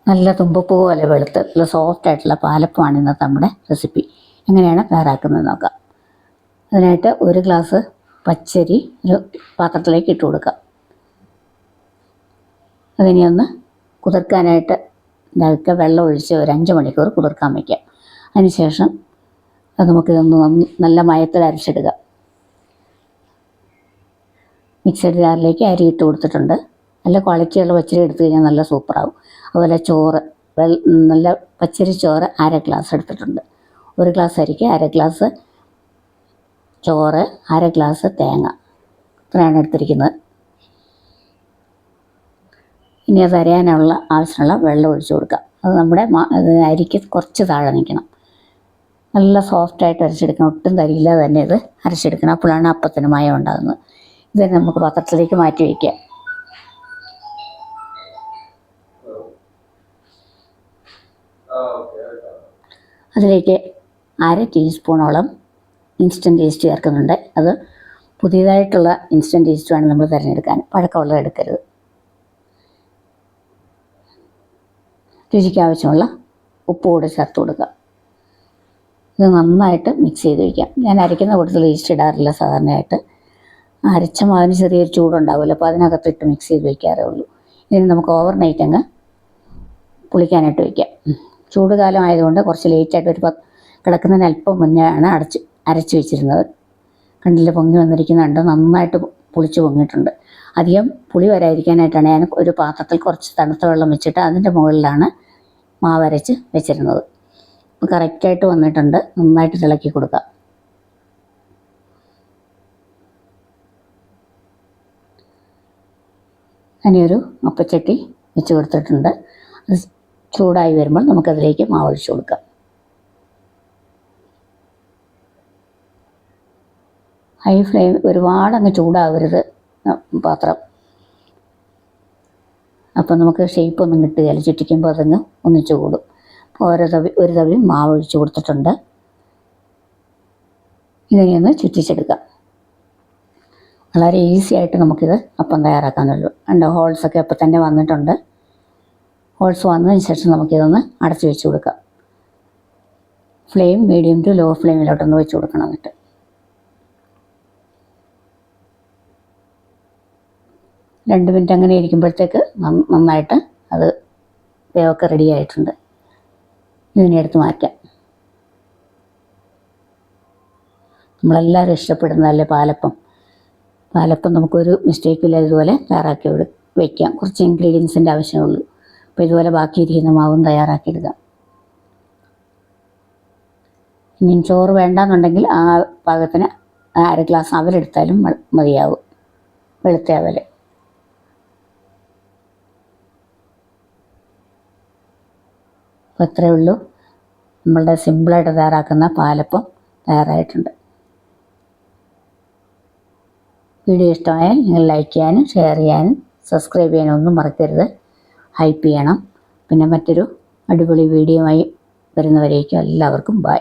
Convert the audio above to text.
നല്ല തുമ്പപ്പൂ പോലെ വെളുത്ത് നല്ല സോഫ്റ്റ് ആയിട്ടുള്ള പാലപ്പമാണ് ഇന്നത്തെ നമ്മുടെ റെസിപ്പി. എങ്ങനെയാണ് തയ്യാറാക്കുന്നത് നോക്കാം. അതിനായിട്ട് ഒരു ഗ്ലാസ് പച്ചരി ഒരു പാത്രത്തിലേക്ക് ഇട്ട് കൊടുക്കാം. അതിനെ ഒന്ന് കുതിർക്കാനായിട്ട് ഇതൊക്കെ വെള്ളം ഒഴിച്ച് ഒരു 5 മണിക്കൂർ കുതിർക്കാൻ വയ്ക്കാം. അതിനുശേഷം അത് നമുക്കിതൊന്ന് നല്ല മയത്തിൽ അരച്ചെടുക്കുക. മിക്സഡ് ജാറിലേക്ക് അരി ഇട്ട് കൊടുത്തിട്ടുണ്ട്. നല്ല ക്വാളിറ്റിയുള്ള പച്ചരി എടുത്തു കഴിഞ്ഞാൽ നല്ല സൂപ്പറാകും. അതുപോലെ ചോറ് നല്ല പച്ചരി ചോറ് 1/2 ഗ്ലാസ് എടുത്തിട്ടുണ്ട്. 1 ഗ്ലാസ് അരിക്ക് 1/2 ഗ്ലാസ് ചോറ്, 1/2 ഗ്ലാസ് തേങ്ങ, ഇത്രയാണ് എടുത്തിരിക്കുന്നത്. ഇനി അത് അരയാനുള്ള ആവശ്യമുള്ള വെള്ളം ഒഴിച്ചു കൊടുക്കാം. അത് നമ്മുടെ അരിക്ക് കുറച്ച് താഴെ നിൽക്കണം. നല്ല സോഫ്റ്റായിട്ട് അരച്ചെടുക്കണം. ഒട്ടും തരിയില്ലാതെ തന്നെ ഇത് അരച്ചെടുക്കണം. അപ്പോഴാണ് അപ്പത്തിന് മയം ഉണ്ടാകുന്നത്. ഇത് നമുക്ക് പാത്രത്തിലേക്ക് മാറ്റി വയ്ക്കാം. അതിലേക്ക് 1/2 ടീസ്പൂണോളം ഇൻസ്റ്റൻറ്റ് ഈസ്റ്റ് ചേർക്കുന്നുണ്ട്. അത് പുതിയതായിട്ടുള്ള ഇൻസ്റ്റൻറ്റ് ഈസ്റ്റ് വേണം നമ്മൾ തിരഞ്ഞെടുക്കാൻ, പഴക്കമുള്ളത് എടുക്കരുത്. രുചിക്ക് ആവശ്യമുള്ള ഉപ്പ് കൂടെ ചേർത്ത് കൊടുക്കുക. ഇത് നന്നായിട്ട് മിക്സ് ചെയ്ത് വയ്ക്കാം. ഞാൻ അരയ്ക്കുന്ന കൂട്ടത്തിൽ ഈസ്റ്റ് ഇടാറില്ല സാധാരണയായിട്ട്. അരച്ച മാവിന് ചെറിയൊരു ചൂടുണ്ടാവുമല്ലോ, അപ്പോൾ അതിനകത്തിട്ട് മിക്സ് ചെയ്ത് വയ്ക്കാറേ ഉള്ളൂ. ഇനി നമുക്ക് ഓവർനൈറ്റ് അങ്ങ് പുളിക്കാനായിട്ട് വയ്ക്കാം. ചൂട് കാലം ആയതുകൊണ്ട് കുറച്ച് ലേറ്റായിട്ട് കിടക്കുന്നതിന് അല്പം മുന്നേ ആണ് അരച്ച് വെച്ചിരുന്നത്. കണ്ടില്ല, പൊങ്ങി വന്നിരിക്കുന്നുണ്ട്. നന്നായിട്ട് പുളിച്ച് പൊങ്ങിയിട്ടുണ്ട്. അധികം പുളി വരാതിരിക്കാനായിട്ടാണ് ഞാൻ ഒരു പാത്രത്തിൽ കുറച്ച് തണുത്ത വെള്ളം വെച്ചിട്ട് അതിൻ്റെ മുകളിലാണ് മാവ് അരച്ച് വെച്ചിരുന്നത്. അപ്പോൾ കറക്റ്റായിട്ട് വന്നിട്ടുണ്ട്. നന്നായിട്ട് ഇളക്കി കൊടുക്കുക. അതിനൊരു അപ്പച്ചട്ടി വെച്ച് കൊടുത്തിട്ടുണ്ട്. അത് ചൂടായി വരുമ്പോൾ നമുക്കതിലേക്ക് മാവ് ഒഴിച്ച് കൊടുക്കാം. ഹൈ ഫ്ലെയിം ഒരുപാടങ്ങ് ചൂടാവരുത് പാത്രം. അപ്പം നമുക്ക് ഷേപ്പൊന്നും കിട്ടുകയില്ല. ചുറ്റിക്കുമ്പോൾ അതങ്ങ് ഒന്നിച്ച് കൂടും. അപ്പോൾ ഒരു തവി മാവ് ഒഴിച്ച് കൊടുത്തിട്ടുണ്ട്. ഇതിനെയൊന്ന് ചുറ്റിച്ചെടുക്കാം. വളരെ ഈസി ആയിട്ട് നമുക്കിത് അപ്പം തയ്യാറാക്കാനുള്ളൂ. രണ്ട് ഹോൾസൊക്കെ അപ്പം തന്നെ വന്നിട്ടുണ്ട്. ഹോൾസ് വന്നതിന് ശേഷം നമുക്കിതൊന്ന് അടച്ച് വെച്ച് കൊടുക്കാം. ഫ്ലെയിം മീഡിയം ടു ലോ ഫ്ലെയിമിലോട്ടൊന്ന് വെച്ച് കൊടുക്കണം. എന്നിട്ട് 2 മിനിറ്റ് അങ്ങനെ ഇരിക്കുമ്പോഴത്തേക്ക് നന്നായിട്ട് അത് വേവൊക്കെ റെഡി ആയിട്ടുണ്ട്. ഇതിനെ എടുത്ത് മാറ്റാം. നമ്മളെല്ലാവരും ഇഷ്ടപ്പെടുന്നതല്ലേ പാലപ്പം. പാലപ്പം നമുക്കൊരു മിസ്റ്റേക്കില്ല ഇതുപോലെ തയ്യാറാക്കി വയ്ക്കാം. കുറച്ച് ഇൻഗ്രീഡിയൻസിൻ്റെ ആവശ്യമുള്ളൂ. അപ്പോൾ ഇതുപോലെ ബാക്കിയിരിക്കുന്ന മാവും തയ്യാറാക്കിയെടുക്കാം. ഇനി ചോറ് വേണ്ടാന്നുണ്ടെങ്കിൽ ആ പാകത്തിന് 1/2 ഗ്ലാസ് അവലെടുത്താലും മതിയാവും. വെളുത്ത അവൽ. അപ്പോൾ ഇത്രയേ ഉള്ളൂ. നമ്മളുടെ സിമ്പിളായിട്ട് തയ്യാറാക്കുന്ന പാലപ്പം തയ്യാറായിട്ടുണ്ട്. വീഡിയോ ഇഷ്ടമായാൽ നിങ്ങൾ ലൈക്ക് ചെയ്യാനും ഷെയർ ചെയ്യാനും സബ്സ്ക്രൈബ് ചെയ്യാനും ഒന്നും മറക്കരുത്. ഹൈപ്പ് ചെയ്യണം. പിന്നെ മറ്റൊരു അടിപൊളി വീഡിയോയുമായി വരുന്നവരേക്കും എല്ലാവർക്കും ബൈ.